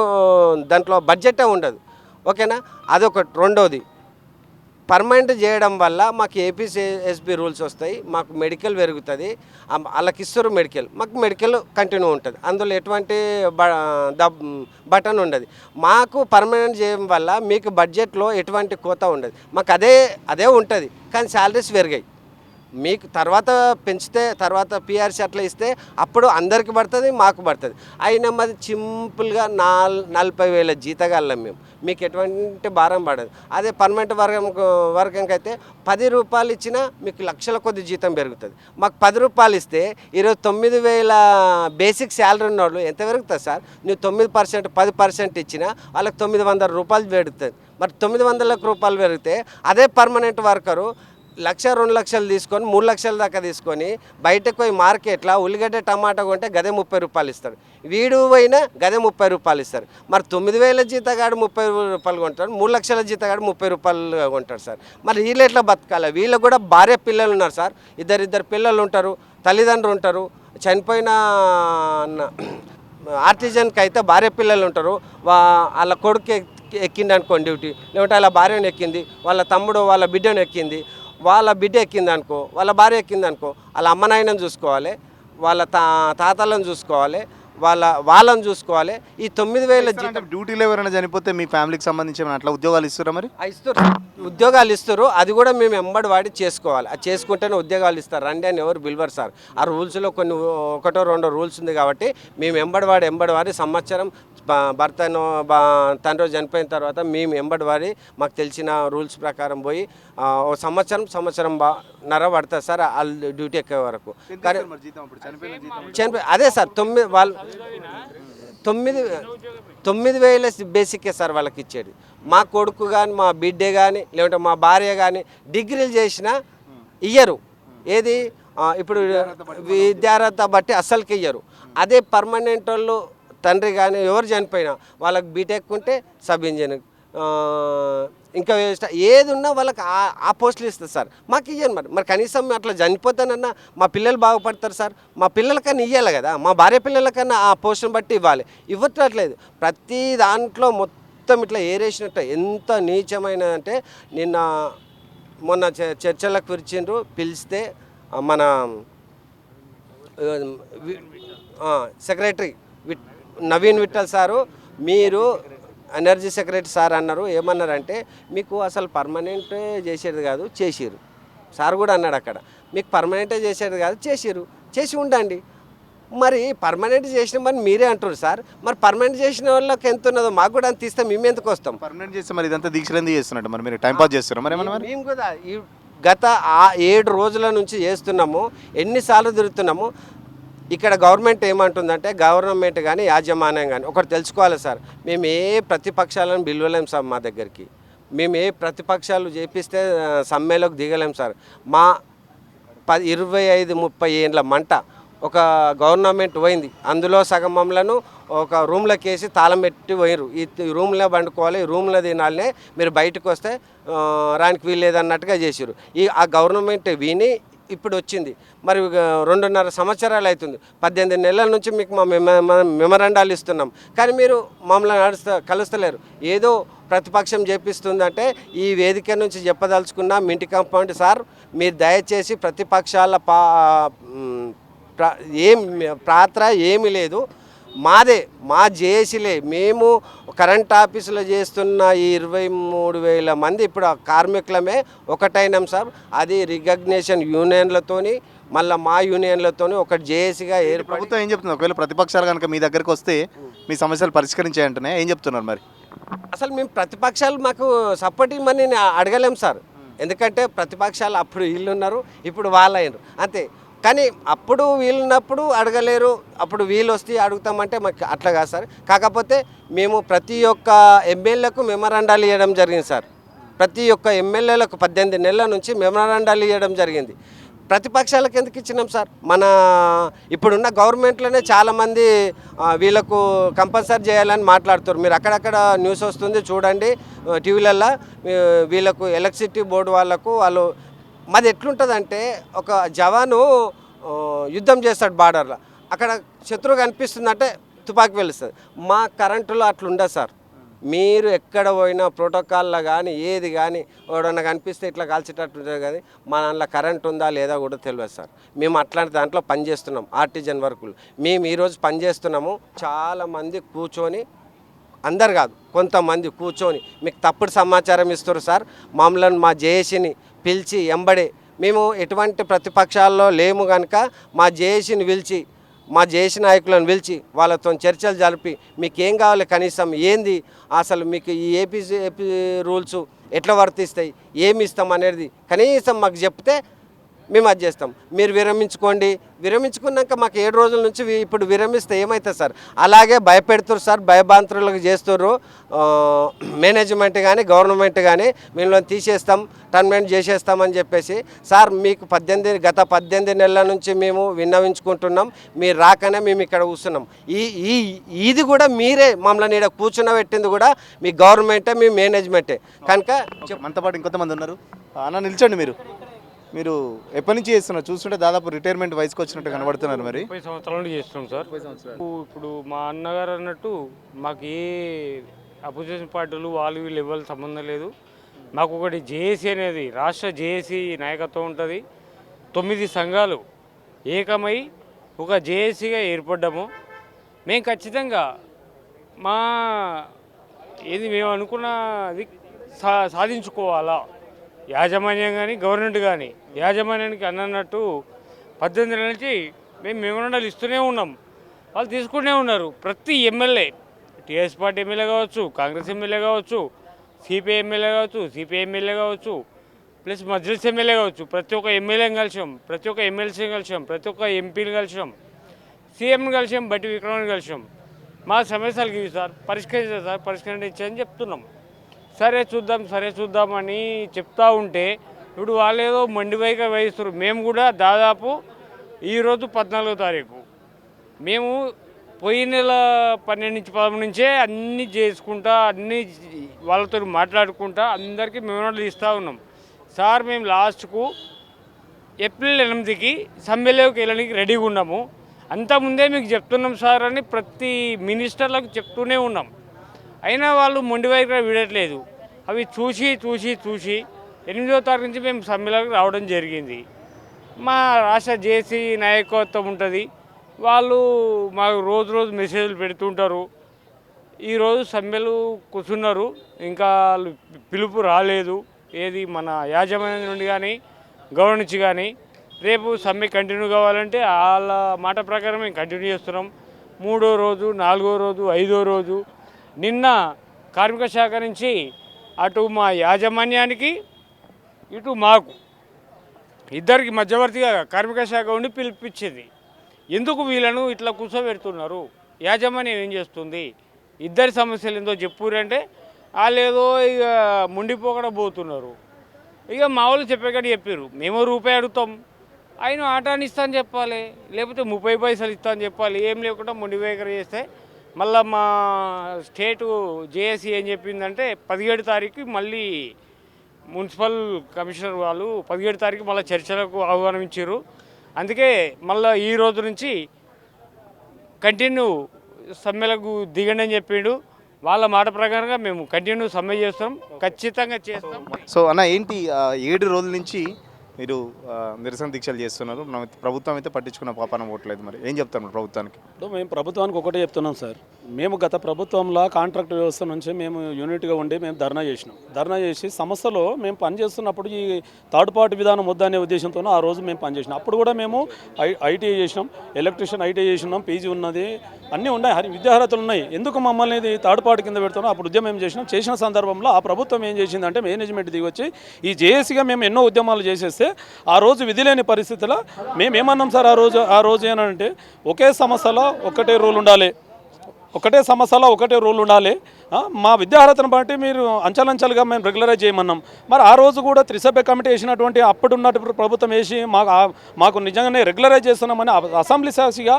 దాంట్లో బడ్జెటే ఉండదు. ఓకేనా? అదొకటి. రెండోది, పర్మనెంట్ చేయడం వల్ల మాకు ఏపీఎస్బి రూల్స్ వస్తాయి, మాకు మెడికల్ పెరుగుతుంది. వాళ్ళకి ఇస్తారు మెడికల్, మాకు మెడికల్ కంటిన్యూ ఉంటుంది. అందులో ఎటువంటి బటన్ ఉండదు. మాకు పర్మనెంట్ చేయడం వల్ల మీకు బడ్జెట్లో ఎటువంటి కోత ఉండదు. మాకు అదే ఉంటుంది. కానీ శాలరీస్ పెరిగాయి. మీకు తర్వాత పెంచితే, తర్వాత పిఆర్సీ అట్లా ఇస్తే అప్పుడు అందరికి పడుతుంది, మాకు పడుతుంది. అయినా మాది సింపుల్గా 40,000 జీతగాళ్ళం మేము. మీకు ఎటువంటి భారం పడదు. అదే పర్మనెంట్ వర్గంకి అయితే 10 రూపాయలు ఇచ్చినా మీకు లక్షల కొద్ది జీతం పెరుగుతుంది. మాకు 10 రూపాయలు ఇస్తే 29,000 బేసిక్ శాలరీ ఉన్నవాళ్ళు ఎంత పెరుగుతుంది సార్? నువ్వు 9%, 10% ఇచ్చినా వాళ్ళకి 900 రూపాయలు పెరుగుతుంది. మరి 900 రూపాయలు పెరిగితే అదే పర్మనెంట్ వర్కరు 1,00,000, 2 లక్షలు తీసుకొని 3 లక్షల దాకా తీసుకొని బయటకు పోయి మార్కెట్లో ఉల్లిగడ్డ టమాటా కొంటే గదే 30 రూపాయలు ఇస్తాడు. వీడు పోయినా గదే 30 రూపాయలు ఇస్తారు. మరి 9,000 జీతగాడు 30 రూపాయలు కొంటాడు, 3 లక్షల జీతగాడు 30 రూపాయలు కొంటాడు సార్. మరి వీళ్ళు ఎట్లా బతకాలి? వీళ్ళకు కూడా భార్య పిల్లలు ఉన్నారు సార్. ఇద్దరు పిల్లలు ఉంటారు, తల్లిదండ్రులు ఉంటారు. చనిపోయిన ఆర్టిజన్కి అయితే భార్య పిల్లలు ఉంటారు. వాళ్ళ కొడుకు ఎక్కింది అనుకోండి డ్యూటీ, లేకుంటే వాళ్ళ భార్యను ఎక్కింది, వాళ్ళ తమ్ముడు వాళ్ళ బిడ్డను ఎక్కింది, వాళ్ళ బిడ్డ ఎక్కింది అనుకో, వాళ్ళ భార్య ఎక్కింది అనుకో, వాళ్ళ అమ్మ నాయనని చూసుకోవాలి, వాళ్ళ తాతలను చూసుకోవాలి, వాళ్ళని చూసుకోవాలి. ఈ 9,000 డ్యూటీలో ఎవరైనా చనిపోతే మీ ఫ్యామిలీకి సంబంధించి అట్లా ఉద్యోగాలు ఇస్తారా? మరి ఇస్తారు, ఉద్యోగాలు ఇస్తారు. అది కూడా మేము ఎంబడి వాడి చేసుకోవాలి. అది చేసుకుంటేనే ఉద్యోగాలు ఇస్తారు. రండి అని ఎవరు పిలవరు సార్. ఆ రూల్స్లో కొన్ని 1-2 రూల్స్ ఉంది కాబట్టి మేము ఎంబడి వాడి సంవత్సరం తండ్రి చనిపోయిన తర్వాత మేము ఎంబడి వాడి మాకు తెలిసిన రూల్స్ ప్రకారం పోయి ఓ సంవత్సరం నర పడుతుంది సార్ వాళ్ళు డ్యూటీ ఎక్కే వరకు. కానీ చనిపోయి అదే సార్ 9,000 బేసిక్కే సార్ వాళ్ళకి ఇచ్చేది. మా కొడుకు కానీ, మా బిడ్డే కానీ, లేదంటే మా భార్య కానీ డిగ్రీలు చేసినా ఇయ్యరు. ఏది ఇప్పుడు విద్యార్హత బట్టి అస్సలకి ఇయ్యరు. అదే పర్మనెంట్ వాళ్ళు తండ్రి కానీ ఎవరు చనిపోయినా వాళ్ళకి బీటెక్ ఉంటే సబ్ ఇంజనీర్, ఇంకా ఏది ఉన్నా వాళ్ళకి ఆ పోస్టులు ఇస్తారు సార్. మాకు ఇవ్వండి మరి కనీసం అట్లా చనిపోతానన్నా మా పిల్లలు బాగుపడతారు సార్. మా పిల్లలకన్నా ఇవ్వాలి కదా, మా భార్య పిల్లలకన్నా ఆ పోస్టును బట్టి ఇవ్వాలి. ఇవ్వట్లేదు. ప్రతి దాంట్లో మొత్తం ఇట్లా ఏరేసినట్టు ఎంత నీచమైనదంటే మొన్న చర్చలకు పిలిస్తే మన సెక్రటరీ నవీన్ విఠల్ సారు, మీరు ఎనర్జీ సెక్రటరీ సార్ అన్నారు. ఏమన్నారంటే మీకు అసలు పర్మనెంట్ చేసేది కాదు, చేసిరు సార్ కూడా అన్నాడు అక్కడ. మీకు పర్మనెంటే చేసేది కాదు, చేసి ఉండండి. మరి పర్మనెంట్ చేసిన మరి మీరే అంటారు సార్. మరి పర్మనెంట్ చేసిన వాళ్ళకి ఎంత ఉన్నదో మాకు కూడా అంత ఇస్తే మేము ఎందుకు వస్తాం? పర్మనెంట్ చేస్తే మరి ఇదంతా దీక్షలు ఎందుకు చేస్తున్నట్టు? మరి మీరు టైం పాస్ చేస్తున్నారు మరి ఏమన్నా? మేము కూడా గత 7 రోజుల నుంచి చేస్తున్నాము. ఎన్నిసార్లు తిరుగుతున్నాము. ఇక్కడ గవర్నమెంట్ ఏమంటుందంటే, గవర్నమెంట్ కానీ యాజమాన్యం కానీ ఒకటి తెలుసుకోవాలి సార్. మేము ఏ ప్రతిపక్షాలను పిలవలేం సార్ మా దగ్గరికి. మేము ఏ ప్రతిపక్షాలు చేపిస్తే సమ్మెలోకి దిగలేం సార్. మా 25-30 ఏండ్ల మంట ఒక గవర్నమెంట్ పోయింది. అందులో సగం మమ్మలను ఒక రూమ్లోకి వేసి తాళం పెట్టి పోయిరు. ఈ రూమ్లో పండుకోవాలి, ఈ రూమ్లో తినాలనే, మీరు బయటకు వస్తే రానికి వీల్లేదన్నట్టుగా చేసిరు. ఆ గవర్నమెంట్ విని ఇప్పుడు వచ్చింది. మరి 2.5 సంవత్సరాలు అవుతుంది. 18 నెలల నుంచి మీకు మా మెమరాండాలు ఇస్తున్నాం, కానీ మీరు మమ్మల్ని కలుస్తలేరు. ఏదో ప్రతిపక్షం చేపిస్తుందంటే ఈ వేదిక నుంచి చెప్పదలుచుకున్న మింటి కాంపౌండ్ సార్, మీరు దయచేసి ప్రతిపక్షాల పాత్ర ఏమీ లేదు. మా జేఏసీలే. మేము కరెంట్ ఆఫీసులో చేస్తున్న ఈ 23,000 మంది ఇప్పుడు కార్మికులమే ఒకటైనాం సార్. అది రికగ్నేషన్ యూనియన్లతోని, మళ్ళీ మా యూనియన్లతోని ఒక జేఏసీగా ప్రభుత్వం ఏం చెప్తుంది? ఒకవేళ ప్రతిపక్షాలు కనుక మీ దగ్గరకు వస్తే మీ సమస్యలు పరిష్కరించాయంటనే ఏం చెప్తున్నారు మరి? అసలు మేము ప్రతిపక్షాలు మాకు సపోర్ట్ ఇవ్వమని అడగలేం సార్. ఎందుకంటే ప్రతిపక్షాలు అప్పుడు వీళ్ళు ఉన్నారు, ఇప్పుడు వాళ్ళు అయినారు అంతే. కానీ అప్పుడు వీళ్ళున్నప్పుడు అడగలేరు, అప్పుడు వీళ్ళు వస్తే అడుగుతామంటే మాకు అట్లా కాదు సార్. కాకపోతే మేము ప్రతి ఒక్క ఎమ్మెల్యేలకు మెమరాండాలు ఇవ్వడం జరిగింది సార్. ప్రతి ఒక్క ఎమ్మెల్యేలకు 18 నెలల నుంచి మెమరాండాలు ఇవ్వడం జరిగింది. ప్రతిపక్షాలకు ఎందుకు ఇచ్చినాం సార్? మన ఇప్పుడున్న గవర్నమెంట్లోనే చాలామంది వీళ్ళకు కంపల్సరీ చేయాలని మాట్లాడుతారు. మీరు అక్కడక్కడ న్యూస్ వస్తుంది చూడండి టీవీలల్లో. వీళ్ళకు ఎలక్ట్రిసిటీ బోర్డు వాళ్ళు మాది ఎట్లుంటుందంటే, ఒక జవాను యుద్ధం చేస్తాడు బార్డర్లో, అక్కడ శత్రువు కనిపిస్తుందంటే తుపాకీ వెలుస్తుంది. మా కరెంటులో అట్లుండదు సార్. మీరు ఎక్కడ పోయినా ప్రోటోకాల్లో కానీ ఏది కానీ ఎవడన్నా కనిపిస్తే ఇట్లా కాల్చేటట్టు ఉంటుంది. కానీ మా దాంట్లో కరెంట్ ఉందా లేదా కూడా తెలియదు సార్. మేము అట్లాంటి దాంట్లో పనిచేస్తున్నాం, ఆర్టిజన్ వర్కులు. మేము ఈరోజు పనిచేస్తున్నాము. చాలామంది కూర్చొని, అందరు కాదు కొంతమంది కూర్చొని మీకు తప్పుడు సమాచారం ఇస్తారు సార్. మమ్మల్ని మా జేఏసీని పిలిచి ఎంబడే, మేము ఎటువంటి ప్రతిపక్షాల్లో లేము కనుక మా జేఏసీని పిలిచి, మా జేఏసీ నాయకులను పిలిచి వాళ్ళతో చర్చలు జరిపి మీకేం కావాలి, కనీసం ఏంది అసలు మీకు ఈ ఏపీ రూల్స్ ఎట్లా వర్తిస్తాయి, ఏమి ఇస్తాం అనేది కనీసం మాకు చెప్తే మేము అది చేస్తాం. మీరు విరమించుకున్నాక మాకు 7 రోజుల నుంచి ఇప్పుడు విరమిస్తే ఏమవుతుంది సార్? అలాగే భయపెడుతున్నారు సార్, భయభ్రాంతులకు చేస్తున్నారు మేనేజ్మెంట్ కానీ గవర్నమెంట్ కానీ. మేము తీసేస్తాం, టర్మినేట్ చేసేస్తామని చెప్పేసి సార్. మీకు గత 18 నెలల నుంచి మేము విన్నవించుకుంటున్నాం. మీరు రాకనే మేము ఇక్కడ కూర్చున్నాం. ఇది కూడా మీరే మమ్మల్ని ఇక్కడ కూర్చున్నబెట్టింది కూడా మీ గవర్నమెంటే, మీ మేనేజ్మెంటే కనుక. మనతో పాటు ఇంకొంతమంది ఉన్నారు. అన్న నిల్చోండి. మీరు ఎప్పటి నుంచి చేస్తున్నారు? చూస్తుంటే దాదాపు రిటైర్మెంట్ వయసుకు వచ్చినట్టు కనబడుతున్నారు. మరి 30 సంవత్సరాల నుంచి చేస్తున్నాం సార్. ఇప్పుడు మా అన్నగారు అన్నట్టు మాకు ఏ అపోజిషన్ పార్టీలు వీళ్ళు ఎవరు సంబంధం లేదు. మాకు ఒకటి జేఏసీ అనేది రాష్ట్ర జేఏసీ నాయకత్వం ఉంటుంది. 9 సంఘాలు ఏకమై ఒక జేఏసీగా ఏర్పడ్డాము. మేము ఖచ్చితంగా మేము అనుకున్నది సాధించుకోవాలా. యాజమాన్యం కానీ గవర్నమెంట్ కానీ, యాజమాన్యానికి అన్నట్టు 18 నెలల నుంచి మేము మెమరాండాలు ఇస్తూనే ఉన్నాం, వాళ్ళు తీసుకుంటూనే ఉన్నారు. ప్రతి ఎమ్మెల్యే, టీఆర్ఎస్ పార్టీ ఎమ్మెల్యే కావచ్చు, కాంగ్రెస్ ఎమ్మెల్యే కావచ్చు, సిపిఐ ఎమ్మెల్యే కావచ్చు, సిపిఐ ఎమ్మెల్యే కావచ్చు, ప్లస్ మజ్లిస్ ఎమ్మెల్యే కావచ్చు, ప్రతి ఒక్క ఎమ్మెల్యేని కలిసాం, ప్రతి ఒక్క ఎమ్మెల్సీని కలిసాం, ప్రతి ఒక్క ఎంపీని కలిసాం, సీఎంని కలిసాం, బట్టి విక్రమాన్ని కలిసాం. మా సమస్యలు ఇవి సార్, పరిష్కరించారు సార్, పరిష్కరించని చెప్తున్నాం. సరే చూద్దామని చెప్తా ఉంటే ఇప్పుడు వాళ్ళు ఏదో మండివైగా వహిస్తారు. మేము కూడా దాదాపు ఈరోజు 14వ తారీఖు మేము పోయిన నెల 12 నుంచి 13 నుంచే అన్నీ చేసుకుంటా అన్నీ వాళ్ళతో మాట్లాడుకుంటా అందరికీ మెమోరాండాలు ఇస్తూ ఉన్నాం. సార్ మేము లాస్ట్కు ఏప్రిల్ 8కి సమ్మెలోకి వెళ్ళడానికి రెడీగా ఉన్నాము, అంతకుముందే మీకు చెప్తున్నాం సార్ అని ప్రతి మినిస్టర్లకు చెప్తూనే ఉన్నాం. అయినా వాళ్ళు మొండి వైఖరి విడట్లేదు. అవి చూసి 8వ తారీఖు నుంచి మేము సమ్మెలోకి రావడం జరిగింది. మా రాష్ట్ర జేసీ నాయకత్వం ఉంటుంది, వాళ్ళు మాకు రోజు మెసేజ్లు పెడుతుంటారు. ఈరోజు సమ్మెలు కూర్చున్నారు, ఇంకా వాళ్ళు పిలుపు రాలేదు. ఏది మన యాజమాన్యం నుండి కానీ గవర్నమెంట్ నుంచి కానీ. రేపు సమ్మె కంటిన్యూ కావాలంటే వాళ్ళ మాట ప్రకారం మేము కంటిన్యూ చేస్తున్నాం. 3వ రోజు, 4వ రోజు, 5వ రోజు. నిన్న కార్మిక శాఖ నుంచి అటు మా యాజమాన్యానికి ఇటు మాకు ఇద్దరికి మధ్యవర్తిగా కార్మిక శాఖ ఉండి పిలిపించింది. ఎందుకు వీళ్ళను ఇట్లా కూర్చోబెడుతున్నారు, యాజమాన్యం ఏం చేస్తుంది, ఇద్దరి సమస్యలు ఏందో చెప్పురంటే వాళ్ళు ఏదో ఇక ముండిపోకడ పోతున్నారు. ఇక మా వాళ్ళు చెప్పేకాడ చెప్పారు, మేము రూపాయి అడుగుతాం, ఆయన ఆటాన్ని ఇస్తా అని చెప్పాలి, లేకపోతే 30 పైసలు ఇస్తా అని చెప్పాలి. ఏం లేకుండా మొండి వైఖరి చేస్తే మళ్ళీ మా స్టేటు జేఏసీ ఏం చెప్పిందంటే 17 తారీఖు మళ్ళీ మున్సిపల్ కమిషనర్ వాళ్ళు 17 తారీఖు మళ్ళీ చర్చలకు ఆహ్వానించారు. అందుకే మళ్ళీ ఈ రోజు నుంచి కంటిన్యూ సమ్మెలకు దిగండి అని చెప్పిండు. వాళ్ళ మాట ప్రకారంగా మేము కంటిన్యూ సమ్మె చేస్తాం, ఖచ్చితంగా చేస్తాం. సో అన్న ఏంటి 7 రోజుల నుంచి మీరు నిరసన దీక్షలు చేస్తున్నారు, ప్రభుత్వం అయితే పట్టించుకున్న పాపాన పోవట్లేదు, మరి ఏం చెప్తాను ప్రభుత్వానికి? మేము ప్రభుత్వానికి ఒకటే చెప్తున్నాం సార్, మేము గత ప్రభుత్వంలో కాంట్రాక్ట్ వ్యవస్థ నుంచి మేము యూనిట్గా ఉండి మేము ధర్నా చేసినాం. ధర్నా చేసి సంస్థలో మేము పనిచేస్తున్నప్పుడు ఈ థర్డ్ పార్టీ విధానం వద్దనే ఉద్దేశంతో ఆ రోజు మేము పనిచేసినాం. అప్పుడు కూడా మేము ఐటీఐ చేసినాం, ఎలక్ట్రీషియన్ ఐటీఐ చేసినాం, పీజీ ఉన్నది, అన్నీ ఉన్నాయి, విద్యార్హతలు ఉన్నాయి. ఎందుకు మమ్మల్ని ఇది థర్డ్ పార్టీ కింద పెడుతున్నాం? అప్పుడు ఉద్యమం చేసిన సందర్భంలో ఆ ప్రభుత్వం ఏం చేసిందంటే మేనేజ్మెంట్ దిగి వచ్చి ఈ జేఏసీగా మేము ఎన్నో ఉద్యమాలు చేసేస్తే ఆ రోజు విధి లేని పరిస్థితిలో మేము ఏమన్నాం సార్, ఆ రోజు ఏనంటే ఒకే సమస్యలో ఒకటే రూల్ ఉండాలి, ఒకటే సమస్యలో ఒకటే రూల్ ఉండాలి, మా విద్యార్హతను బట్టి మీరు అంచెలంచెలుగా మేము రెగ్యులరైజ్ చేయమన్నాం. మరి ఆ రోజు కూడా త్రిసభ్య కమిటీ వేసినటువంటి అప్పుడున్న ప్రభుత్వం వేసి మాకు నిజంగానే రెగ్యులరైజ్ చేస్తున్నామని అసెంబ్లీ సాక్షిగా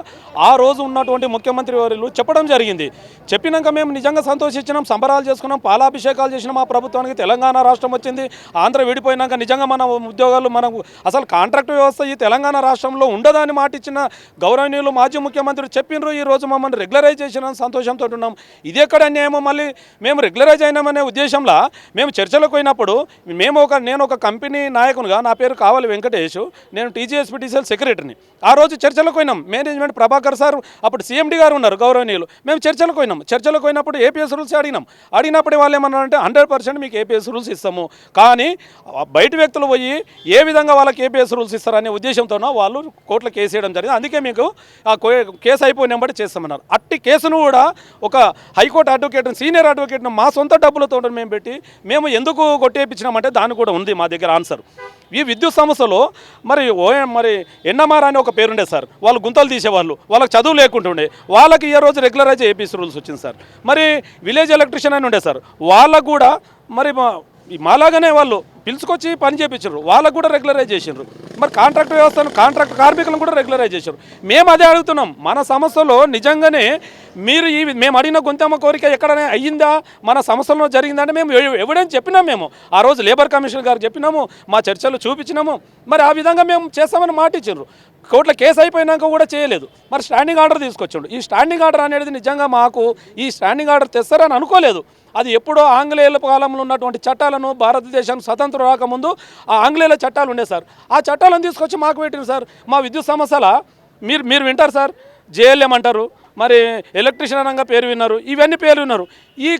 ఆ రోజు ఉన్నటువంటి ముఖ్యమంత్రి వారు చెప్పడం జరిగింది. చెప్పినాక మేము నిజంగా సంతోషించినాం, సంబరాలు చేసుకున్నాం, పాలాభిషేకాలు చేసినాం. మా ప్రభుత్వానికి తెలంగాణ రాష్ట్రం వచ్చింది. ఆంధ్ర విడిపోయినాక నిజంగా మన ఉద్యోగాలు మనకు అసలు కాంట్రాక్ట్ వ్యవస్థ ఈ తెలంగాణ రాష్ట్రంలో ఉండదని మాట ఇచ్చిన గౌరవనీయులు మాజీ ముఖ్యమంత్రి చెప్పిండ్రు. ఈ రోజు మమ్మల్ని రెగ్యులరైజ్ చేసిన సంతోషంతో ఉన్నాం. ఇది ఎక్కడ అన్యాయమో మళ్ళీ మేము రెగ్యులరైజ్ అయినామనే ఉద్దేశంలో మేము చర్చలకు పోయినప్పుడు నేను ఒక కంపెనీ నాయకునిగా, నా పేరు కావాలి వెంకటేష్, నేను టీజీఎస్పీటీసీఎల్ సెక్రటరీని. ఆ రోజు చర్చలకు పోయినాం. మేనేజ్మెంట్ ప్రభాకర్ సార్ అప్పుడు సీఎండీ గారు ఉన్నారు గౌరవనీయులు. మేము చర్చలకు పోయినాం. చర్చలకు పోయినప్పుడు ఏపీఎస్ రూల్స్ అడిగినప్పుడు వాళ్ళు ఏమన్నారంటే 100% మీకు ఏపీఎస్ రూల్స్ ఇస్తాము, కానీ బయట వ్యక్తులు పోయి ఏ విధంగా వాళ్ళకి ఏపీఎస్ రూల్స్ ఇస్తారనే ఉద్దేశంతోనో వాళ్ళు కోర్టులో కేసు వేయడం జరిగింది. అందుకే మీకు ఆ కేసు అయిపోయిన బట్టి చేస్తామన్నారు. అట్టి కేసును కూడా ఒక హైకోర్టు అడ్వకేట్ సీనియర్ అడ్వకేట్ను మా సొంత డబ్బులతో మేము పెట్టి మేము ఎందుకు కొట్టేపించినామంటే దానికి కూడా ఉంది మా దగ్గర ఆన్సర్. ఈ విద్యుత్ సంస్థలో మరి ఎన్ఎంఆర్ అని ఒక పేరుండే సార్, వాళ్ళు గుంతలు తీసేవాళ్ళు, వాళ్ళకి చదువు లేకుంటుండే, వాళ్ళకి ఈ రోజు రెగ్యులరైజ్ ఏపీఎస్ రూల్స్ వచ్చింది సార్. మరి విలేజ్ ఎలక్ట్రీషియన్ అని ఉండే సార్, వాళ్ళకు కూడా మరి మాలాగానే వాళ్ళు పిలుచుకొచ్చి పని చేయించారు, వాళ్ళకు కూడా రెగ్యులరైజ్ చేసిండ్రు. మరి కాంట్రాక్ట్ వ్యవస్థను కాంట్రాక్ట్ కార్మికులను కూడా రెగ్యులరైజ్ చేశారు. మేము అదే అడుగుతున్నాం, మన సంస్థలో నిజంగానే మీరు మేము అడిగిన గొంతమ్మ కోరిక ఎక్కడనే అయ్యిందా, మన సంస్థలో జరిగిందంటే మేము ఎవిడెన్స్ చెప్పినాం. మేము ఆ రోజు లేబర్ కమిషనర్ గారు చెప్పినాము, మా చర్చలు చూపించినాము. మరి ఆ విధంగా మేము చేస్తామని మాట ఇచ్చిండ్రు. కోర్టులో కేసు అయిపోయినాక కూడా చేయలేదు. మరి స్టాండింగ్ ఆర్డర్ తీసుకొచ్చాడు. ఈ స్టాండింగ్ ఆర్డర్ అనేది నిజంగా మాకు ఈ స్టాండింగ్ ఆర్డర్ తెస్తారని అనుకోలేదు. అది ఎప్పుడో ఆంగ్లేయుల కాలంలో ఉన్నటువంటి చట్టాలను, భారతదేశం స్వతంత్రం రాకముందు ఆ ఆంగ్లేయుల చట్టాలు ఉండే సార్, ఆ చట్టాలను తీసుకొచ్చి మాకు పెట్టింది సార్. మా విద్యుత్ సమస్యల మీరు వింటారు సార్, జేఎల్ఎం అంటారు, మరి ఎలక్ట్రీషియన్ అనగా పేరు విన్నారు, ఇవన్నీ పేరు విన్నారు. ఈ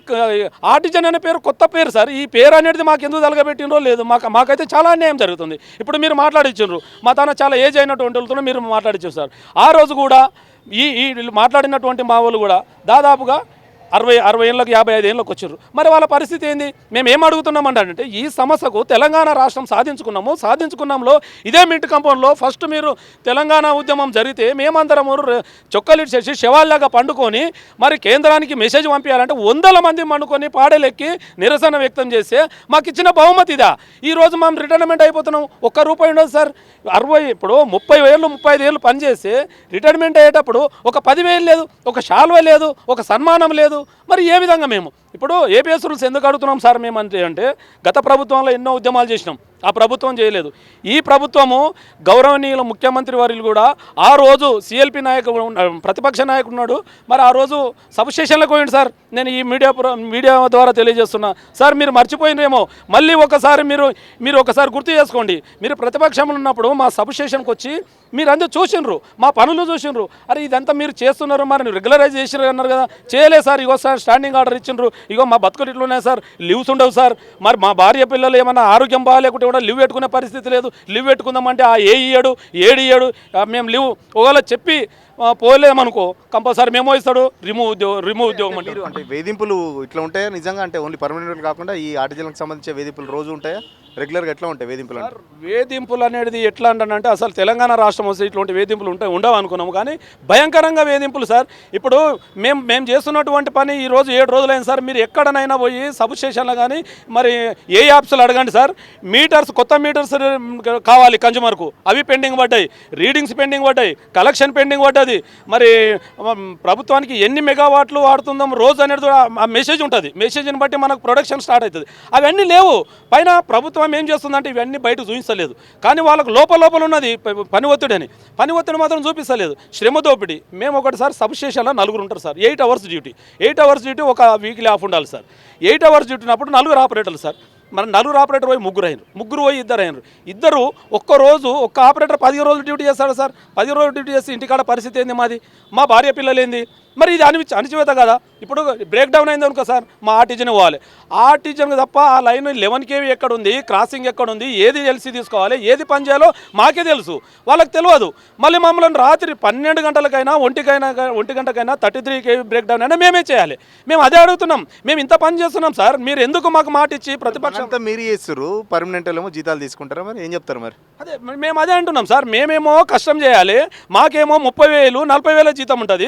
ఆర్టిజన్ అనే పేరు కొత్త పేరు సార్. ఈ పేరు అనేది మాకు ఎందుకు తలగబెట్టినరో లేదు, మాకైతే చాలా అన్యాయం జరుగుతుంది. ఇప్పుడు మీరు మాట్లాడించారు, మా తన చాలా ఏజ్ అయినటువంటి వాళ్ళతో మీరు మాట్లాడించారు సార్. ఆ రోజు కూడా ఈ మాట్లాడినటువంటి మా వాళ్ళు కూడా దాదాపుగా 60 ఏళ్ళకి 55 ఏళ్ళకి వచ్చారు. మరి వాళ్ళ పరిస్థితి ఏంది? మేము ఏం అడుగుతున్నామంటే ఈ సమస్యకు తెలంగాణ రాష్ట్రం సాధించుకున్నాంలో ఇదే మింట్ కంపౌండ్లో ఫస్ట్ మీరు తెలంగాణ ఉద్యమం జరిగితే మేమందరము చొక్కలిట్ చేసి శవాల్లాగా పండుకొని మరి కేంద్రానికి మెసేజ్ పంపించాలంటే 100 మంది పండుకొని పాడేలెక్కి నిరసన వ్యక్తం చేస్తే మాకు ఇచ్చిన బహుమతి ఇదా? ఈరోజు మనం రిటైర్మెంట్ అయిపోతున్నాం, ₹1 ఉండదు సార్. 60 ఇప్పుడు 30 ఏళ్ళు 35 ఏళ్ళు పనిచేస్తే రిటైర్మెంట్ అయ్యేటప్పుడు ఒక 10,000 లేదు, ఒక శాల్వ లేదు, ఒక సన్మానం లేదు. మరి ఏ విధంగా మేము ఇప్పుడు ఏపీఎస్ రూల్స్ ఎందుకు అడుగుతున్నాం సార్ మేము అంటే గత ప్రభుత్వంలో ఎన్నో ఉద్యమాలు చేసినాం, ఆ ప్రభుత్వం చేయలేదు. ఈ ప్రభుత్వము గౌరవనీయుల ముఖ్యమంత్రి వర్యులు కూడా ఆ రోజు సిఎల్పి నాయకుడు ప్రతిపక్ష నాయకుడు ఉన్నాడు, మరి ఆ రోజు సబ్స్టేషన్లకు పోయింది సార్. నేను ఈ మీడియా ద్వారా తెలియజేస్తున్నా సార్, మీరు మర్చిపోయినేమో, మళ్ళీ ఒకసారి మీరు ఒకసారి గుర్తు చేసుకోండి. మీరు ప్రతిపక్షంలో ఉన్నప్పుడు మా సబ్స్టేషన్కి వచ్చి మీరు అందరూ చూసిండ్రు, మా పనులు చూసిండ్రు. అరే ఇదంతా మీరు చేస్తున్నారు, మరి రెగ్యులరైజ్ చేసినారు అన్నారు కదా, చేయలేదు సార్. ఇగో సార్ స్టాండింగ్ ఆర్డర్ ఇచ్చిండ్రు, ఇగో మా బతుకులు ఇట్లున్నాయి సార్, లీవ్స్ ఉండవు సార్. మరి మా భార్య పిల్లలు ఏమన్నా ఆరోగ్యం బాగాలేకుంటే కూడా లీవ్ పెట్టుకునే పరిస్థితి లేదు. లీవ్ పెట్టుకుందామంటే ఆ ఇయ్యాడు ఏడు మేము లీవ్ ఒకవేళ చెప్పి పోలేమనుకో కంపల్సరీ మేమో ఇస్తాడు, రిమూవ్ ఉద్యోగం అంటే. అంటే వేధింపులు ఇట్లా ఉంటాయా నిజంగా? అంటే ఓన్లీ పర్మనెంట్ కాకుండా ఈ ఆర్టిజన్లకు సంబంధించిన వేధింపులు రోజు ఉంటాయా? రెగ్యులర్గా ఎట్లా ఉంటాయి వేధింపులు? వేధింపులు అనేది ఎట్లా అంటే అసలు తెలంగాణ రాష్ట్రం వస్తే ఇట్లాంటి వేధింపులు ఉండవు అనుకున్నాము, కానీ భయంకరంగా వేధింపులు సార్. ఇప్పుడు మేము చేస్తున్నటువంటి పని ఈరోజు 7 రోజులైంది సార్. మీరు ఎక్కడనైనా పోయి సబ్ స్టేషన్లో కానీ మరి ఏ యాప్స్లో అడగండి సార్, కొత్త మీటర్స్ కావాలి కన్జ్యూమర్కు, అవి పెండింగ్ పడ్డాయి, రీడింగ్స్ పెండింగ్ పడ్డాయి, కలెక్షన్ పెండింగ్ పడ్డది. మరి ప్రభుత్వానికి ఎన్ని మెగావాట్లు వాడుతుందాం రోజు అనేది ఆ మెసేజ్ ఉంటుంది, మెసేజ్ని బట్టి మనకు ప్రొడక్షన్ స్టార్ట్ అవుతుంది. అవన్నీ లేవు. పైన ప్రభుత్వం ఏం చేస్తుందంటే ఇవన్నీ బయట చూపించలేదు, కానీ వాళ్ళకు లోపల ఉన్నది పని ఒత్తిడి మాత్రం చూపిస్తలేదు. శ్రమ దోపిడీ. మేము ఒకటిసారి సబ్ స్టేషన్లో 4 ఉంటారు sir, 8 hours duty. 8 hours duty ఒక వీక్లీ ఆఫ్ ఉండాలి సార్. 8 అవర్స్ డ్యూటీ ఉన్నప్పుడు 4 ఆపరేటర్లు సార్. మరి 4 ఆపరేటర్ పోయి 3 అయినారు, 3 పోయి 2 అయినారు. ఇద్దరు ఒక్కరోజు ఒక్క ఆపరేటర్ 10 రోజులు డ్యూటీ చేస్తాడు సార్. 10 రోజులు డ్యూటీ చేస్తే ఇంటికాడ పరిస్థితి ఏంది మాది? మా భార్య పిల్లలు ఏంది? మరి ఇది అణచివేత కదా. ఇప్పుడు బ్రేక్ డౌన్ అయింది అనుకో సార్, మా ఆర్టీజన్ పోవాలి. ఆర్టీజన్కి తప్ప ఆ లైన్ 11 KV ఎక్కడుంది, క్రాసింగ్ ఎక్కడుంది, ఏది ఎల్సీ తీసుకోవాలి, ఏది పని చేయాలో మాకే తెలుసు, వాళ్ళకి తెలియదు. మళ్ళీ మమ్మల్ని రాత్రి 12 గంటలకైనా 1 గంటకైనా 33 KV బ్రేక్ డౌన్ అయినా మేమే చేయాలి. మేము అదే అడుగుతున్నాం. మేము ఇంత పని చేస్తున్నాం సార్, మీరు ఎందుకు మాకు మాట ఇచ్చి ప్రతిపక్షం అంతా మీరు చేస్తారు, పర్మనెంట్ ఏమో జీతాలు తీసుకుంటారా? మరి ఏం చెప్తారు? మరి అదే మేము అదే అంటున్నాం సార్. మేమేమో కష్టం చేయాలి, మాకేమో 30,000 40,000 జీతం ఉంటుంది.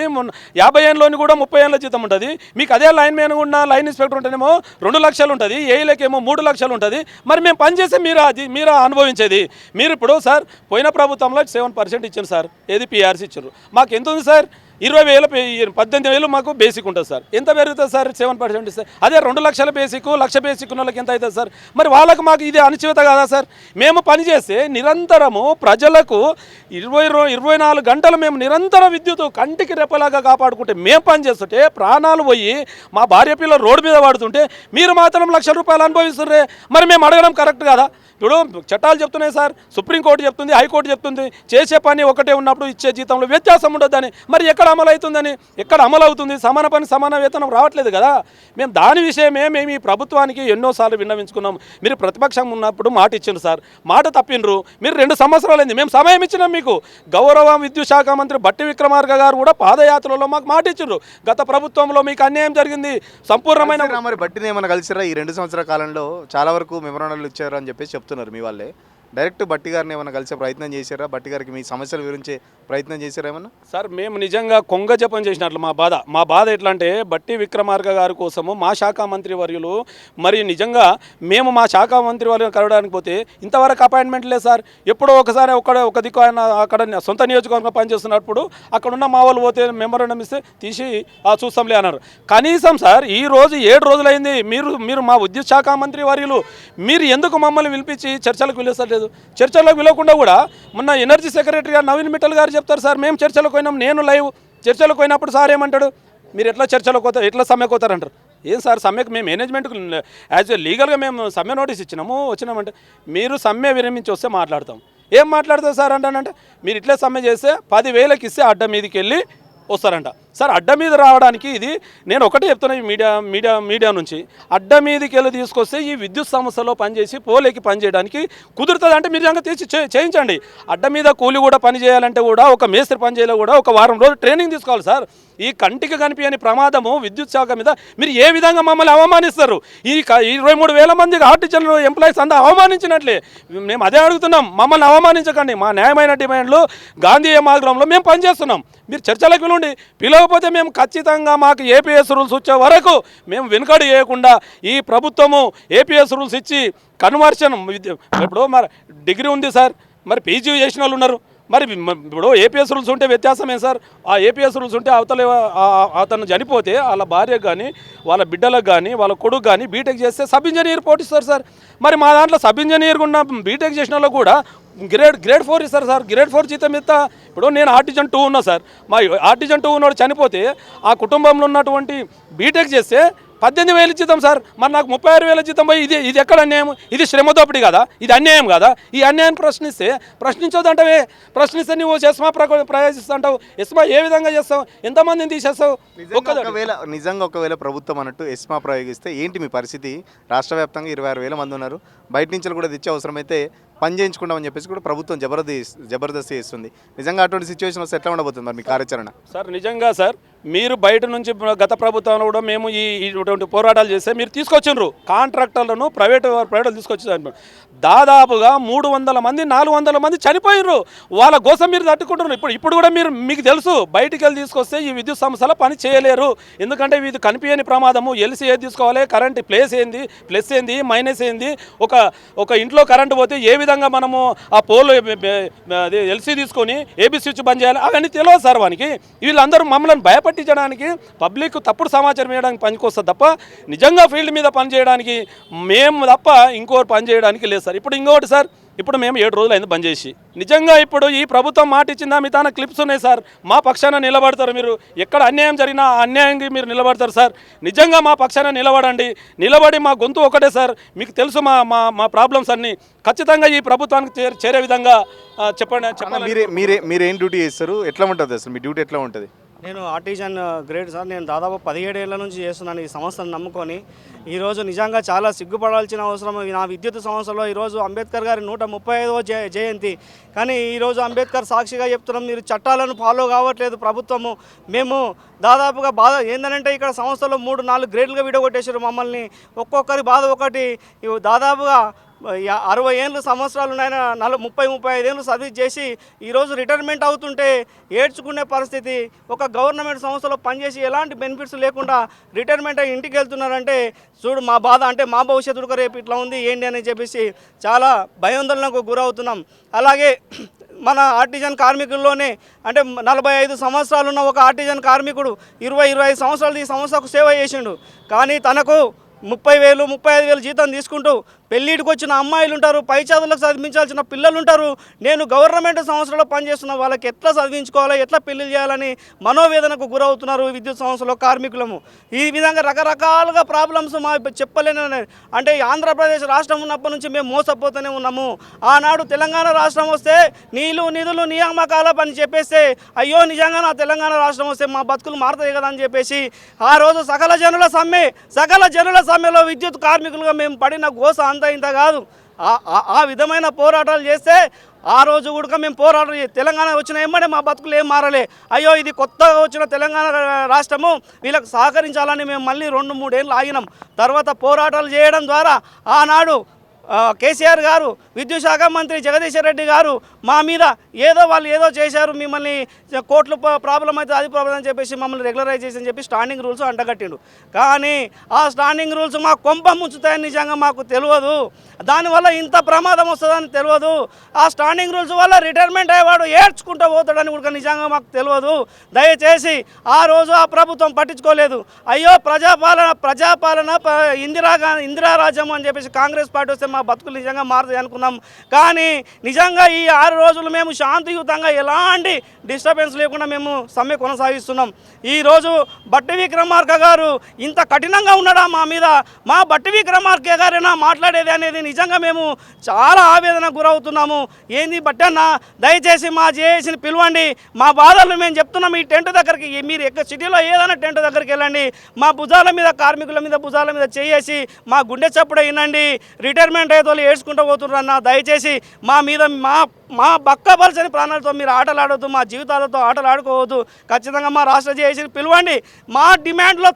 50 ఏళ్ళలోని కూడా 30 ఏళ్ళ జీతం ఉంటుంది. మీకు అదే లైన్ మ్యాన్ ఉన్న లైన్ ఇన్స్పెక్టర్ ఉంటేనేమో 2 లక్షలు ఉంటుంది, ఏఈలకేమో 3 లక్షలు ఉంటుంది. మరి మేము పనిచేస్తే మీరు అనుభవించేది. మీరు ఇప్పుడు సార్ పోయిన ప్రభుత్వంలో 7% ఇచ్చారు సార్, ఏది పిఆర్సీ ఇచ్చారు. మాకు ఎంత ఉంది సార్? 20,000 18,000 మాకు బేసిక్ ఉంటుంది సార్. ఎంత పెరుగుతుంది సార్? 7% ఇస్తే అదే 2 లక్షల బేసిక్, 1,00,000 బేసిక్ ఉన్న వాళ్ళకి ఎంత అవుతుంది సార్? మరి వాళ్ళకు మాకు ఇది అణచివేత కాదా సార్? మేము పనిచేస్తే నిరంతరము ప్రజలకు 24 గంటలు మేము నిరంతర విద్యుత్ కంటికి రెప్పలాగా కాపాడుకుంటే మేము పనిచేస్తుంటే ప్రాణాలు పోయి మా భార్య పిల్లలు రోడ్డు మీద పడుతుంటే మీరు మాత్రం ₹1,00,000 అనుభవిస్తుంటే మరి మేము అడగడం కరెక్ట్ కదా? ఇప్పుడు చట్టాలు చెప్తున్నాయి సార్, సుప్రీంకోర్టు చెప్తుంది, హైకోర్టు చెప్తుంది, చేసే పని ఒకటే ఉన్నప్పుడు ఇచ్చే జీతంలో వ్యత్యాసం ఉండొద్దని. మరి ఎక్కడ అమలు అవుతుందని? ఎక్కడ అమలు అవుతుంది? సమాన పని సమాన వేతనం రావట్లేదు కదా. మేము దాని విషయమే మేము ఈ ప్రభుత్వానికి ఎన్నోసార్లు విన్నవించుకున్నాం. మీరు ప్రతిపక్షం ఉన్నప్పుడు మాట ఇచ్చిండ్రు సార్, మాట తప్పిండ్రు. మీరు 2 సంవత్సరాలైంది, మేము సమయం ఇచ్చినాం మీకు. గౌరవ విద్యుత్ శాఖ మంత్రి బట్టి విక్రమార్క గారు కూడా పాదయాత్రలో మాకు మాట ఇచ్చిండ్రు. గత ప్రభుత్వంలో మీకు అన్యాయం జరిగింది, సంపూర్ణమైన మరి బట్టిని ఏమైనా కలిసిరా? ఈ 2 సంవత్సరాల కాలంలో చాలా వరకు మెమోరాండాలు ఇచ్చారు అని చెప్పేసి చెప్తున్నారు మీ వాళ్ళే. డైరెక్ట్ బట్టి గారిని ఏమైనా కలిసే ప్రయత్నం చేశారా? బట్టి గారికి మీ సమస్యల గురించి ప్రయత్నం చేశారా ఏమన్నా? సార్ మేము నిజంగా కొంగ జపం చేసినట్లు మా బాధ ఎట్లా అంటే బట్టి విక్రమార్క గారి కోసము మా శాఖ మంత్రి వర్యులు మరి నిజంగా మేము మా శాఖ మంత్రి వర్యులు కలవడానికి పోతే ఇంతవరకు అపాయింట్మెంట్ లేదు సార్. ఎప్పుడో ఒకసారి ఒక దిక్కు ఆయన అక్కడ సొంత నియోజకవర్గంలో పనిచేస్తున్నప్పుడు అక్కడ ఉన్న మా వాళ్ళు పోతే మెమోరాండం ఇస్తే తీసి చూస్తాంలే అన్నారు. కనీసం సార్ ఈ రోజు 7 రోజులైంది, మీరు మా విద్యుత్ శాఖ మంత్రి వర్యులు మీరు ఎందుకు మమ్మల్ని పిలిపించి చర్చలకు పిలుస్తలేదు? చర్చలకు పిలవకుండా కూడా మొన్న ఎనర్జీ సెక్రటరీ గారు నవీన్ మిట్టల్ గారు చెప్తారు సార్, మేము చర్చలకు పోయినాం, నేను లైవ్ చర్చలకు పోయినప్పుడు సార్ ఏమంటాడు, మీరు ఎట్లా చర్చలకు పోతారు, ఎట్లా సమ్మెకు పోతారంటారు. ఏం సార్ సమ్మెకు మేము మేనేజ్మెంట్కు యాజ్ లీగల్గా మేము సమ్మె నోటీస్ వచ్చినామంటే మీరు సమ్మె విరమించి వస్తే మాట్లాడతాం. ఏం మాట్లాడతారు సార్ అంటానంటే మీరు ఇట్లే సమ్మె చేస్తే 10,000కి ఇస్తే అడ్డ మీదకి వెళ్ళి వస్తారంట. సార్ అడ్డ మీద రావడానికి ఇది నేను ఒకటే చెప్తున్నా ఈ మీడియా నుంచి అడ్డ మీదకి వెళ్ళి తీసుకొస్తే ఈ విద్యుత్ సంస్థలో పనిచేసి పోలేకి పనిచేయడానికి కుదురుతుంది అంటే మీరు నిజంగా తీసి చేయించండి. అడ్డ మీద కూలి కూడా పని చేయాలంటే కూడా ఒక మేస్త్రి పని చేయాలి కూడా ఒక వారం రోజులు ట్రైనింగ్ తీసుకోవాలి సార్. ఈ కంటికి కనిపించని ప్రమాదము విద్యుత్ శాఖ మీద మీరు ఏ విధంగా మమ్మల్ని అవమానిస్తారు? ఈ 23,000 మంది ఆర్టిజన్ ఎంప్లాయీస్ అంతా అవమానించినట్లే. మేము అదే అడుగుతున్నాం, మమ్మల్ని అవమానించకండి. మా న్యాయమైన డిమాండ్లు గాంధీ మార్గంలో మేము పనిచేస్తున్నాం. మీరు చర్చలకు పిలువండి, పిలవకపోతే మేము ఖచ్చితంగా మాకు ఏపీఎస్ రూల్స్ వచ్చే వరకు మేము వెనుకడు చేయకుండా ఈ ప్రభుత్వము ఏపీఎస్ రూల్స్ ఇచ్చి కన్వర్షన్ ఇప్పుడు మరి డిగ్రీ ఉంది సార్, మరి పీజీ చేసిన వాళ్ళు ఉన్నారు, మరి ఇప్పుడు ఏపీఎస్ రూల్స్ ఉంటే వ్యత్యాసమే సార్. ఆ ఏపీఎస్ రూల్స్ ఉంటే అతను చనిపోతే వాళ్ళ భార్యకు కానీ వాళ్ళ బిడ్డలకు కానీ వాళ్ళ కొడుకు కానీ బీటెక్ చేస్తే సబ్ ఇంజనీర్ పోటీస్తారు సార్. మరి మా దాంట్లో సబ్ ఇంజనీర్ ఉన్న బీటెక్ చేసిన వాళ్ళు కూడా గ్రేడ్ 4 ఇస్తారు సార్. గ్రేడ్ 4 జీతం ఇస్తా. ఇప్పుడు నేను ఆర్టిజన్ 2 ఉన్నా సార్. మా ఆర్టిజన్ 2 ఉన్నవాడు చనిపోతే ఆ కుటుంబంలో ఉన్నటువంటి బీటెక్ చేస్తే 18,000 జీతం సార్. మరి నాకు 36,000 జీతం పోయి ఇది ఎక్కడ అన్యాయం? ఇది శ్రమ దోపిడీ కదా, ఇది అన్యాయం కదా? ఈ అన్యాయాన్ని ప్రశ్నించొద్దంటవే. ప్రశ్నిస్తే నువ్వు ఎస్మా ప్రవేశిస్తుంటావు. ఎస్మా ఏ విధంగా చేస్తావు? ఎంతమందిని తీసేస్తావు? నిజంగా ఒకవేళ ప్రభుత్వం అన్నట్టు ఎస్మా ప్రయోగిస్తే ఏంటి మీ పరిస్థితి? రాష్ట్ర వ్యాప్తంగా 26,000 మంది ఉన్నారు. బయట నుంచి కూడా తెచ్చే అవసరమైతే పని చేయించుకుంటామని చెప్పేసి కూడా ప్రభుత్వం జబర్దస్తి చేస్తుంది. నిజంగా అటువంటి సిచ్యువేషన్ వస్తే ఎట్లా ఉండబోతుంది మరి మీ కార్యాచరణ? సార్ నిజంగా సార్ మీరు బయట నుంచి గత ప్రభుత్వంలో కూడా మేము ఇటువంటి పోరాటాలు చేస్తే మీరు తీసుకొచ్చిండ్రు కాంట్రాక్టర్లను ప్రైవేట్ తీసుకొచ్చి దాదాపుగా 300 మంది 400 మంది చనిపోయినరు. వాళ్ళ కోసం మీరు తట్టుకుంటున్నారు. ఇప్పుడు కూడా మీకు తెలుసు బయటికి వెళ్ళి తీసుకొస్తే ఈ విద్యుత్ సంస్థలో పని చేయలేరు. ఎందుకంటే ఇది కనిపించని ప్రమాదము. ఎల్సీ ఏది తీసుకోవాలి, కరెంట్ ప్లస్ ఏంది మైనస్ ఏంది, ఒక ఇంట్లో కరెంటు పోతే ఏ విధంగా మనము ఆ పోల్ ఎల్సీ తీసుకొని ఏబీ స్విచ్ బంద్ చేయాలి అవన్నీ తెలియదు సార్ వానికి. వీళ్ళందరూ మమ్మల్ని భయపట్టించడానికి పబ్లిక్ తప్పుడు సమాచారం ఇవ్వడానికి పనికొస్తుంది తప్ప నిజంగా ఫీల్డ్ మీద పని చేయడానికి మేము తప్ప ఇంకోటి పని చేయడానికి లేదు సార్. ఇప్పుడు ఇంకొకటి సార్, ఇప్పుడు మేము 7 రోజులు అయింది బంద్ చేసి. నిజంగా ఇప్పుడు ఈ ప్రభుత్వం మాట ఇచ్చిందా? మీ తాన క్లిప్స్ ఉన్నాయి సార్. మా పక్షాన నిలబడతారు మీరు. ఎక్కడ అన్యాయం జరిగినా అన్యాయంగా మీరు నిలబడతారు సార్. నిజంగా మా పక్షాన నిలబడండి. నిలబడి మా గొంతు ఒకటే సార్. మీకు తెలుసు మా ప్రాబ్లమ్స్ అన్నీ. ఖచ్చితంగా ఈ ప్రభుత్వానికి చేరే విధంగా చెప్పండి. మీరేం డ్యూటీ చేస్తారు? ఎట్లా ఉంటుంది అసలు మీ డ్యూటీ ఎట్లా ఉంటుంది? నేను ఆర్టిజన్ గ్రేడ్ సార్. నేను దాదాపు 17 ఏళ్ల నుంచి చేస్తున్నాను ఈ సంస్థను నమ్ముకొని. ఈరోజు నిజంగా చాలా సిగ్గుపడాల్సిన అవసరం నా విద్యుత్ సంస్థలో. ఈరోజు అంబేద్కర్ గారి 135వ జయంతి. కానీ ఈరోజు అంబేద్కర్ సాక్షిగా చెప్తున్నాం, మీరు చట్టాలను ఫాలో కావట్లేదు ప్రభుత్వము. మేము దాదాపుగా బాధ ఏంటంటే ఇక్కడ సంస్థలో 3-4 గ్రేడ్లుగా విడగొట్టేశారు మమ్మల్ని. ఒక్కొక్కరి బాధ ఒకటి. దాదాపుగా 60 సంవత్సరాలు ఉన్నాయన 30-35 ఏళ్ళు సర్వీస్ చేసి ఈరోజు రిటైర్మెంట్ అవుతుంటే ఏడ్చుకునే పరిస్థితి. ఒక గవర్నమెంట్ సంస్థలో పనిచేసి ఎలాంటి బెనిఫిట్స్ లేకుండా రిటైర్మెంట్ అయ్యి ఇంటికి వెళ్తున్నారంటే చూడు మా బాధ. అంటే మా భవిష్యత్తు రేపు ఇట్లా ఉంది ఏంటి అని చెప్పేసి చాలా భయాందోళనకు గురవుతున్నాం. అలాగే మన ఆర్టిజన్ కార్మికుల్లోనే అంటే 45 సంవత్సరాలు ఉన్న ఒక ఆర్టిజన్ కార్మికుడు 20-25 సంవత్సరాలు ఈ సంస్థకు సేవ చేసిండు. కానీ తనకు 30,000-35,000 జీతం తీసుకుంటూ పెళ్ళిడికి వచ్చిన అమ్మాయిలు ఉంటారు, పై చదువులకు చదివించాల్సిన పిల్లలు ఉంటారు. నేను గవర్నమెంట్ సంస్థలో పనిచేస్తున్న వాళ్ళకి ఎట్లా చదివించుకోవాలో, ఎట్లా పెళ్లి చేయాలని మనోవేదనకు గురవుతున్నారు విద్యుత్ సంస్థలో కార్మికులము. ఈ విధంగా రకరకాలుగా ప్రాబ్లమ్స్ మా చెప్పలేని. అంటే ఆంధ్రప్రదేశ్ రాష్ట్రం ఉన్నప్పటి నుంచి మేము మోసపోతూనే ఉన్నాము. ఆనాడు తెలంగాణ రాష్ట్రం వస్తే నీళ్లు నిధులు నియామకాల పని చెప్పేస్తే అయ్యో నిజంగా నా తెలంగాణ రాష్ట్రం వస్తే మా బతుకులు మారుతాయి కదా అని చెప్పేసి ఆ రోజు సకల జనుల సమ్మెలో విద్యుత్ కార్మికులుగా మేము పడిన గోస అంత ఇంత కాదు. ఆ విధమైన పోరాటాలు చేస్తే ఆ రోజు కూడా మేము పోరాటం తెలంగాణ వచ్చిన ఏమంటే మా బతుకులు ఏం మారలే. అయ్యో ఇది కొత్తగా వచ్చిన తెలంగాణ రాష్ట్రము, వీళ్ళకి సహకరించాలని మేము మళ్ళీ 2-3 ఏళ్ళు ఆగినాం. తర్వాత పోరాటాలు చేయడం ద్వారా ఆనాడు కేసీఆర్ గారు, విద్యుత్ శాఖ మంత్రి జగదీశ్వర్ రెడ్డి గారు మా మీద వాళ్ళు ఏదో చేశారు, మిమ్మల్ని కోర్టులు ప్రాబ్లం అయితే అది ప్రాబ్లం అని చెప్పేసి మమ్మల్ని రెగ్యులరైజ్ చేసి అని చెప్పి స్టాండింగ్ రూల్స్ అంటగట్టిండు. కానీ ఆ స్టాండింగ్ రూల్స్ మా కొంప ముంచుతాయని నిజంగా మాకు తెలియదు. దానివల్ల ఇంత ప్రమాదం వస్తుందని తెలియదు. ఆ స్టాండింగ్ రూల్స్ వల్ల రిటైర్మెంట్ అయ్యేవాడు ఏడ్చుకుంటూ పోతాడని కూడా నిజంగా మాకు తెలియదు. దయచేసి ఆ రోజు ఆ ప్రభుత్వం పట్టించుకోలేదు. అయ్యో ప్రజాపాలన ఇందిరా రాజ్యం అని చెప్పేసి కాంగ్రెస్ పార్టీ వస్తే మా బతుకులు నిజంగా మారుతాయి అనుకున్నాం. కానీ నిజంగా ఈ 6 రోజులు మేము శాంతియుతంగా ఎలాంటి డిస్టర్బెన్స్ లేకుండా మేము సమ్మె కొనసాగిస్తున్నాం. ఈరోజు బట్టి విక్రమార్క గారు ఇంత కఠినంగా ఉన్నాడా మా మీద? మా బట్టి విక్రమార్క గారైనా మాట్లాడేది అనేది నిజంగా మేము చాలా ఆవేదన గురవుతున్నాము. ఏంది బట్టి అన్న, దయచేసి మా జేఏసీని పిలవండి, మా బాధలు మేము చెప్తున్నాం. ఈ టెంట్ దగ్గరికి మీరు సిటీలో ఏదైనా టెంట్ దగ్గరికి వెళ్ళండి, మా భుజాల మీద కార్మికుల మీద భుజాల మీద చేసి మా గుండె చప్పుడు అయినండి. రిటైర్మెంట్ అయితే వాళ్ళు ఏడ్చుకుంటూ పోతున్నారన్న, దయచేసి మా మీద మా బక్కబలసని ప్రాణాలతో మీరు ఆటలాడవద్దు, మా జీవితాలతో ఆటలాడుకోవద్దు. ఖచ్చితంగా మా రాష్ట్ర జేఏసీని పిలవండి. మా డిమాండ్లో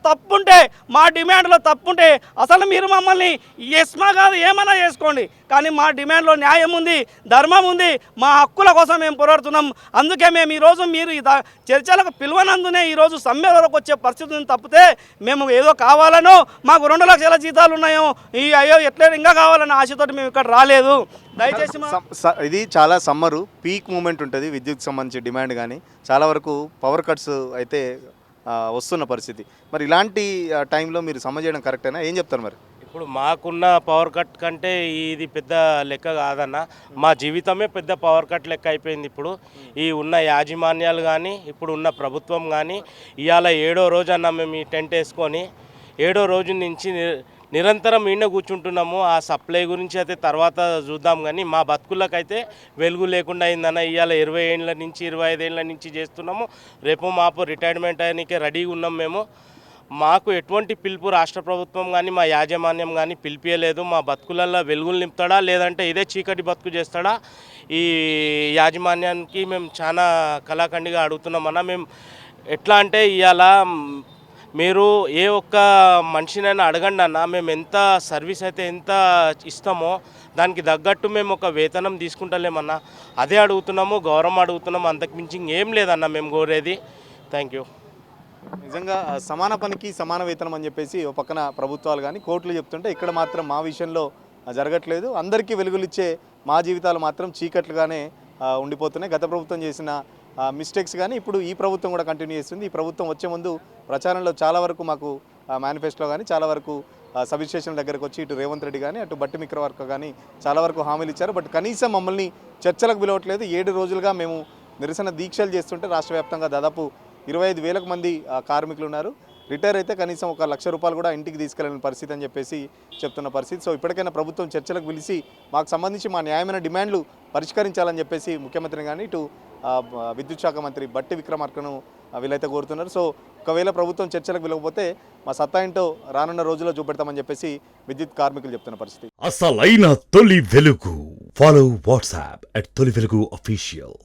తప్పుంటే అసలు మీరు మమ్మల్ని ఎస్మా కాదు ఏమైనా చేసుకోండి, కానీ మా డిమాండ్లో న్యాయం ఉంది, ధర్మం ఉంది, మా హక్కుల కోసం మేము పోరాడుతున్నాం. అందుకే మేము ఈరోజు మీరు చర్చలకు పిలువనందునే ఈరోజు సమ్మె వరకు వచ్చే పరిస్థితిని తప్పితే మేము ఏదో కావాలనో మాకు 2 లక్షల జీతాలు ఉన్నాయో అయ్యో ఎట్లా ఇంకా కావాలన్న ఆశతోటి మేము ఇక్కడ రాలేదు. దయచేసి ఇది చాలా సమ్మరు పీక్ మూమెంట్ ఉంటుంది విద్యుత్ సంబంధించి డిమాండ్, కానీ చాలా వరకు పవర్ కట్స్ అయితే వస్తున్న పరిస్థితి. మరి ఇలాంటి టైంలో మీరు సమ్మె చేయడం కరెక్టేనా? ఏం చెప్తారు మరి? ఇప్పుడు మాకున్న పవర్ కట్ కంటే ఇది పెద్ద లెక్క కాదన్న, మా జీవితమే పెద్ద పవర్ కట్ లెక్క అయిపోయింది. ఇప్పుడు ఈ ఉన్న యాజమాన్యాలు కానీ ఇప్పుడు ఉన్న ప్రభుత్వం కానీ ఇవాళ 7వ రోజు అన్న మేము ఈ టెంట్ వేసుకొని 7వ రోజు నుంచి నిరంతరం ఈయన కూర్చుంటున్నాము. ఆ సప్లై గురించి అయితే తర్వాత చూద్దాం, కానీ మా బతుకులకైతే వెలుగు లేకుండా అయిందన్న. ఇవాళ 20 ఏళ్ళ నుంచి 25 ఏళ్ళ నుంచి చేస్తున్నాము. రేపు మాపు రిటైర్మెంట్ అయ్యానికే రెడీగా ఉన్నాం మేము. మాకు ఎటువంటి పిలుపు రాష్ట్ర ప్రభుత్వం కానీ మా యాజమాన్యం కానీ పిలిపియలేదు. మా బతుకులలో వెలుగులు నింపుతాడా లేదంటే ఇదే చీకటి బతుకు చేస్తాడా ఈ యాజమాన్యానికి మేము చాలా కళాఖండిగా అడుగుతున్నామన్నా. మేము ఎట్లా అంటే ఇవాళ మీరు ఏ ఒక్క మనిషినైనా అడగండి అన్న, మేము ఎంత సర్వీస్ అయితే ఎంత ఇస్తామో దానికి తగ్గట్టు మేము ఒక వేతనం తీసుకుంటలేమన్నా. అదే అడుగుతున్నాము, గౌరవం అడుగుతున్నాము, అంతకు మించి ఇంకేం లేదన్న మేము కోరేది. Thank you. నిజంగా సమాన పనికి సమాన వేతనం అని చెప్పేసి ఒక పక్కన ప్రభుత్వాలు కానీ కోర్టులు చెప్తుంటే ఇక్కడ మాత్రం మా విషయంలో జరగట్లేదు. అందరికీ వెలుగులిచ్చే మా జీవితాలు మాత్రం చీకట్లుగానే ఉండిపోతున్నాయి. గత ప్రభుత్వం చేసిన మిస్టేక్స్ కానీ ఇప్పుడు ఈ ప్రభుత్వం కూడా కంటిన్యూ చేస్తుంది. ఈ ప్రభుత్వం వచ్చే ముందు ప్రచారంలో చాలా వరకు మాకు మేనిఫెస్టోలో కానీ చాలా వరకు సబ్ స్టేషన్ దగ్గరకు వచ్చి ఇటు రేవంత్ రెడ్డి కానీ అటు బట్టి విక్రమార్క కానీ చాలా వరకు హామీలు ఇచ్చారు. బట్ కనీసం మమ్మల్ని చర్చలకు పిలవట్లేదు. 7 రోజులుగా మేము నిరసన దీక్షలు చేస్తుంటే రాష్ట్ర వ్యాప్తంగా దాదాపు 25,000 మంది కార్మికులు ఉన్నారు. రిటైర్ అయితే కనీసం ఒక ₹1,00,000 కూడా ఇంటికి తీసుకెళ్ళని పరిస్థితి అని చెప్పేసి చెప్తున్న పరిస్థితి. సో ఇప్పటికైనా ప్రభుత్వం చర్చలకు పిలిచి మాకు సంబంధించి మా న్యాయమైన డిమాండ్లు పరిష్కరించాలని చెప్పేసి ముఖ్యమంత్రిని కానీ ఇటు విద్యుత్ శాఖ మంత్రి బట్టి విక్రమార్కను వీళ్ళైతే కోరుతున్నారు. సో ఒకవేళ ప్రభుత్వం చర్చలకు పిలవకపోతే మా సత్తా ఏంటో రానున్న రోజుల్లో చూపెడతామని చెప్పేసి విద్యుత్ కార్మికులు చెప్తున్న పరిస్థితి. అసలైన తొలి వెలుగు. ఫాలో వాట్సాప్ @తొలి వెలుగు official.